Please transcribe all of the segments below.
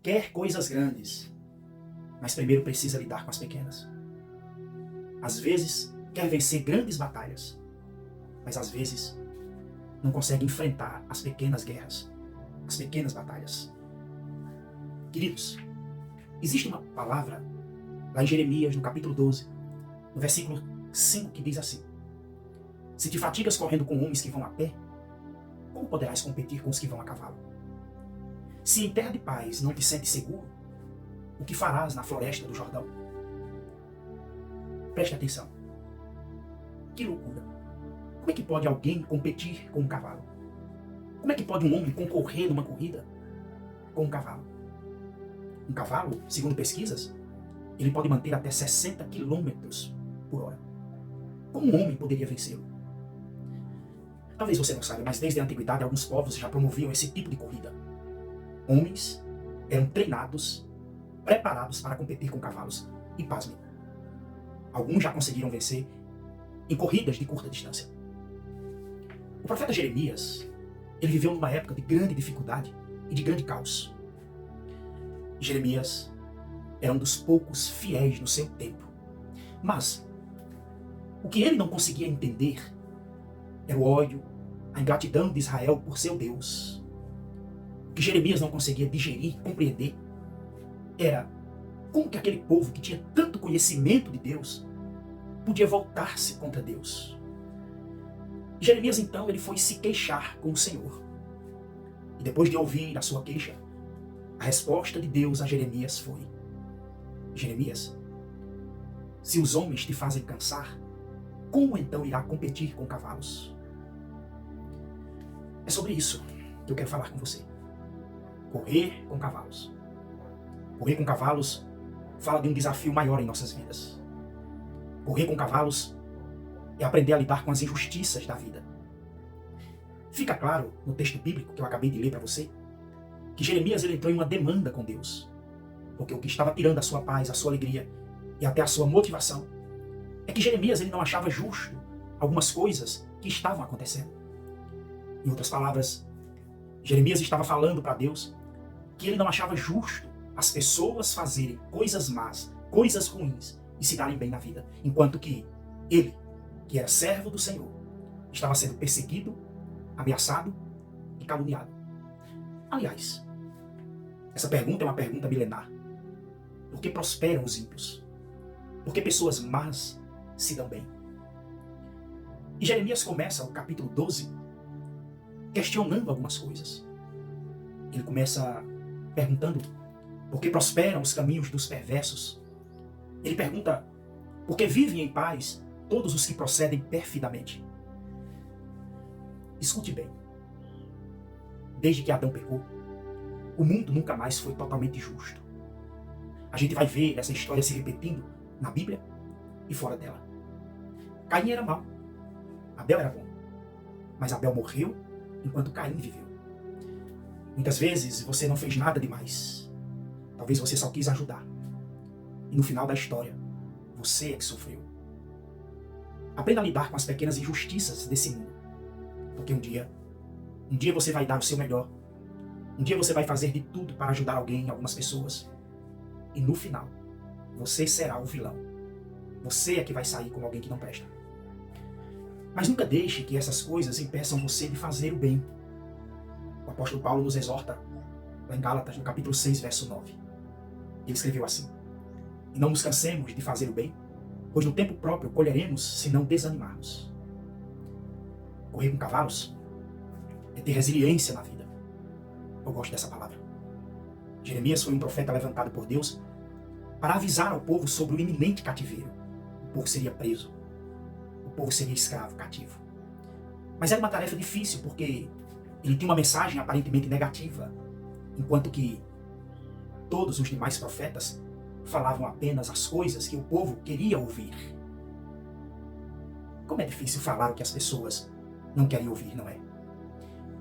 quer coisas grandes, mas primeiro precisa lidar com as pequenas. Às vezes, quer vencer grandes batalhas, mas às vezes não consegue enfrentar as pequenas guerras, as pequenas batalhas. Queridos, existe uma palavra lá em Jeremias, no capítulo 12, no versículo 5, que diz assim: se te fatigas correndo com homens que vão a pé, como poderás competir com os que vão a cavalo? Se em terra de paz não te sentes seguro, o que farás na floresta do Jordão? Preste atenção. Que loucura! Como é que pode alguém competir com um cavalo? Como é que pode um homem concorrer numa corrida com um cavalo? Um cavalo, segundo pesquisas, ele pode manter até 60 quilômetros por hora. Como um homem poderia vencê-lo? Talvez você não saiba, mas desde a antiguidade alguns povos já promoviam esse tipo de corrida. Homens eram treinados, preparados para competir com cavalos. E pasmem, alguns já conseguiram vencer em corridas de curta distância. O profeta Jeremias, ele viveu numa época de grande dificuldade e de grande caos. Jeremias era um dos poucos fiéis no seu tempo. Mas o que ele não conseguia entender era o ódio, a ingratidão de Israel por seu Deus. O que Jeremias não conseguia digerir, compreender, era como que aquele povo que tinha tanto conhecimento de Deus podia voltar-se contra Deus. Jeremias então ele foi se queixar com o Senhor. E depois de ouvir a sua queixa, a resposta de Deus a Jeremias foi: Jeremias, se os homens te fazem cansar, como então irá competir com cavalos? É sobre isso que eu quero falar com você. Correr com cavalos. Correr com cavalos fala de um desafio maior em nossas vidas. Correr com cavalos é aprender a lidar com as injustiças da vida. Fica claro no texto bíblico que eu acabei de ler para você que Jeremias ele entrou em uma demanda com Deus. Porque o que estava tirando a sua paz, a sua alegria e até a sua motivação é que Jeremias ele não achava justo algumas coisas que estavam acontecendo. Em outras palavras, Jeremias estava falando para Deus que ele não achava justo as pessoas fazerem coisas más, coisas ruins e se darem bem na vida, enquanto que ele, que era servo do Senhor, estava sendo perseguido, ameaçado e caluniado. Aliás, essa pergunta é uma pergunta milenar. Por que prosperam os ímpios? Por que pessoas más se dão bem? E Jeremias começa o capítulo 12 questionando algumas coisas. Ele começa perguntando por que prosperam os caminhos dos perversos. Ele pergunta por que vivem em paz todos os que procedem perfidamente. Escute bem. Desde que Adão pecou, o mundo nunca mais foi totalmente justo. A gente vai ver essa história se repetindo na Bíblia e fora dela. Caim era mau, Abel era bom, mas Abel morreu enquanto Caim viveu. Muitas vezes você não fez nada demais. Talvez você só quis ajudar. E no final da história, você é que sofreu. Aprenda a lidar com as pequenas injustiças desse mundo. Porque um dia você vai dar o seu melhor. Um dia você vai fazer de tudo para ajudar alguém, algumas pessoas. E no final, você será o vilão. Você é que vai sair como alguém que não presta. Mas nunca deixe que essas coisas impeçam você de fazer o bem. O apóstolo Paulo nos exorta, lá em Gálatas, no capítulo 6, verso 9. Ele escreveu assim: e não nos cansemos de fazer o bem, pois no tempo próprio colheremos se não desanimarmos. Correr com cavalos é ter resiliência na vida. Eu gosto dessa palavra. Jeremias foi um profeta levantado por Deus para avisar ao povo sobre o iminente cativeiro. O povo seria preso. O povo seria escravo, cativo. Mas era uma tarefa difícil porque ele tinha uma mensagem aparentemente negativa, enquanto que todos os demais profetas falavam apenas as coisas que o povo queria ouvir. Como é difícil falar o que as pessoas não querem ouvir, não é?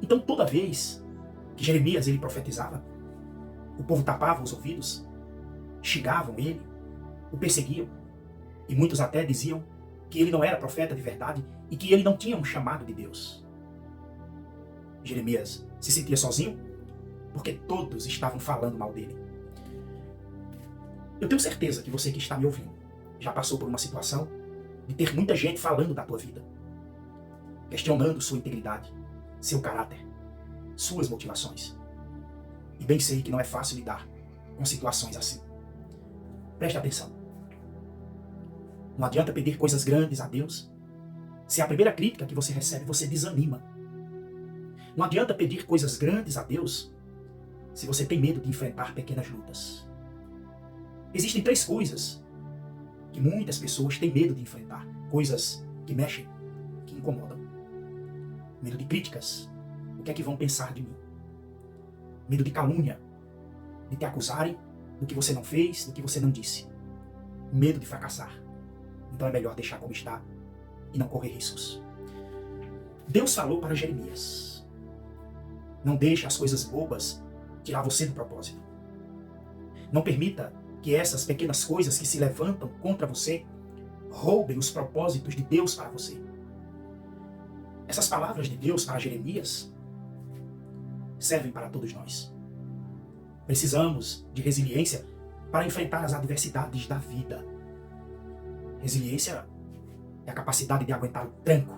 Então toda vez que Jeremias ele profetizava, o povo tapava os ouvidos, xingavam ele, o perseguiam, e muitos até diziam que ele não era profeta de verdade e que ele não tinha um chamado de Deus. Jeremias se sentia sozinho porque todos estavam falando mal dele. Eu tenho certeza que você que está me ouvindo já passou por uma situação de ter muita gente falando da tua vida, questionando sua integridade, seu caráter, suas motivações. E bem sei que não é fácil lidar com situações assim. Preste atenção. Não adianta pedir coisas grandes a Deus se a primeira crítica que você recebe você desanima. Não adianta pedir coisas grandes a Deus se você tem medo de enfrentar pequenas lutas. Existem 3 coisas que muitas pessoas têm medo de enfrentar. Coisas que mexem, que incomodam. Medo de críticas. O que é que vão pensar de mim? Medo de calúnia. De te acusarem do que você não fez, do que você não disse. Medo de fracassar. Então é melhor deixar como está e não correr riscos. Deus falou para Jeremias: não deixe as coisas bobas tirar você do propósito. Não permita que essas pequenas coisas que se levantam contra você roubem os propósitos de Deus para você. Essas palavras de Deus para Jeremias servem para todos nós. Precisamos de resiliência para enfrentar as adversidades da vida. Resiliência é a capacidade de aguentar o tranco,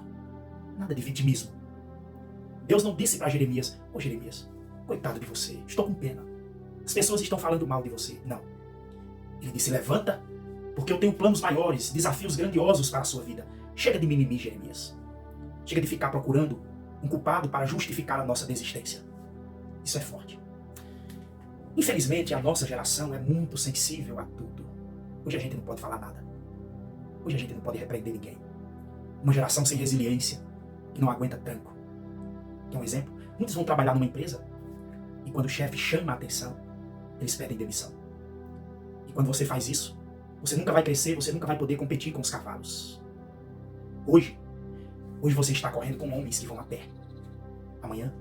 nada de vitimismo. Deus não disse para Jeremias: ô Jeremias, coitado de você, estou com pena. As pessoas estão falando mal de você. Não. Ele disse: levanta, porque eu tenho planos maiores, desafios grandiosos para a sua vida. Chega de mimimi, Jeremias. Chega de ficar procurando um culpado para justificar a nossa desistência. Isso é forte. Infelizmente, a nossa geração é muito sensível a tudo. Hoje a gente não pode falar nada. Hoje a gente não pode repreender ninguém. Uma geração sem resiliência, que não aguenta tranco. Quer um exemplo? Muitos vão trabalhar numa empresa e quando o chefe chama a atenção, eles pedem demissão. E quando você faz isso, você nunca vai crescer, você nunca vai poder competir com os cavalos. Hoje você está correndo com homens que vão a pé. Amanhã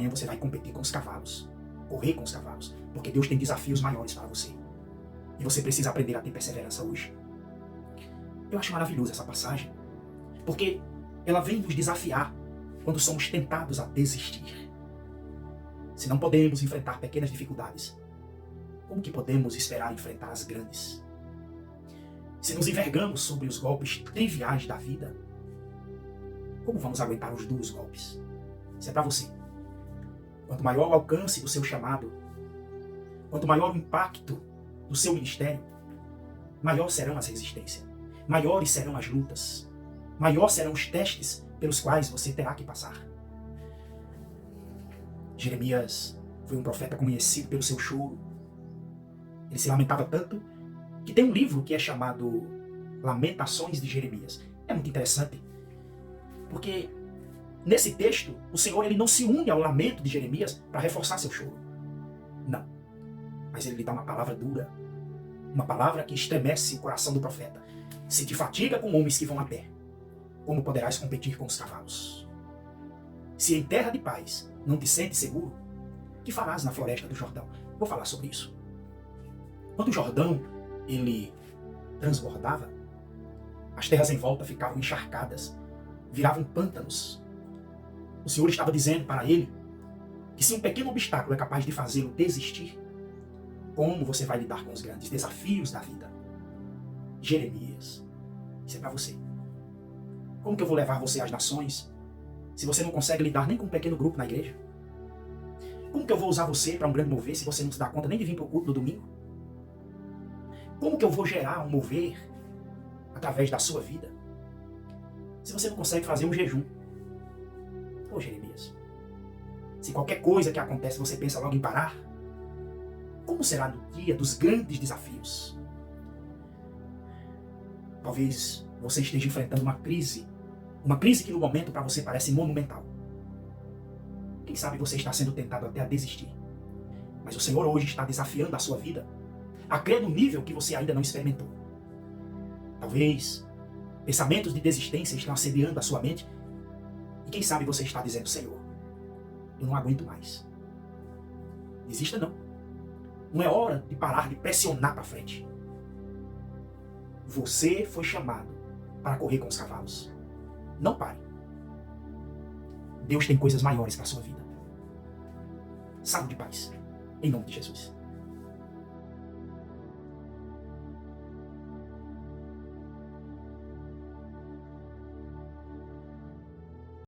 você vai competir com os cavalos, correr com os cavalos, porque Deus tem desafios maiores para você. E você precisa aprender a ter perseverança hoje. Eu acho maravilhosa essa passagem, porque ela vem nos desafiar quando somos tentados a desistir. Se não podemos enfrentar pequenas dificuldades, como que podemos esperar enfrentar as grandes? Se nos envergamos sobre os golpes triviais da vida, como vamos aguentar os duros golpes? Isso é para você. Quanto maior o alcance do seu chamado, quanto maior o impacto do seu ministério, maior serão as resistências, maiores serão as lutas, maior serão os testes pelos quais você terá que passar. Jeremias foi um profeta conhecido pelo seu choro. Ele se lamentava tanto que tem um livro que é chamado Lamentações de Jeremias. É muito interessante, porque nesse texto o Senhor ele não se une ao lamento de Jeremias para reforçar seu choro. Não. Mas ele lhe dá uma palavra dura, uma palavra que estremece o coração do profeta. Se te fatiga com homens que vão a pé, como poderás competir com os cavalos? Se em terra de paz não te sentes seguro, que farás na floresta do Jordão? Vou falar sobre isso. Quando o Jordão ele transbordava, as terras em volta ficavam encharcadas, viravam pântanos. O Senhor estava dizendo para ele que se um pequeno obstáculo é capaz de fazê-lo desistir, como você vai lidar com os grandes desafios da vida? Jeremias, isso é para você. Como que eu vou levar você às nações se você não consegue lidar nem com um pequeno grupo na igreja? Como que eu vou usar você para um grande mover se você não se dá conta nem de vir para o culto no domingo? Como que eu vou gerar um mover através da sua vida se você não consegue fazer um jejum? Ô Jeremias, se qualquer coisa que acontece você pensa logo em parar, como será no dia dos grandes desafios? Talvez você esteja enfrentando uma crise que no momento para você parece monumental. Quem sabe você está sendo tentado até a desistir. Mas o Senhor hoje está desafiando a sua vida a crer no nível que você ainda não experimentou. Talvez pensamentos de desistência estão assediando a sua mente e quem sabe você está dizendo: Senhor, eu não aguento mais. Desista não. Não é hora de parar de pressionar para frente. Você foi chamado para correr com os cavalos. Não pare. Deus tem coisas maiores para a sua vida. Saúde e paz. Em nome de Jesus.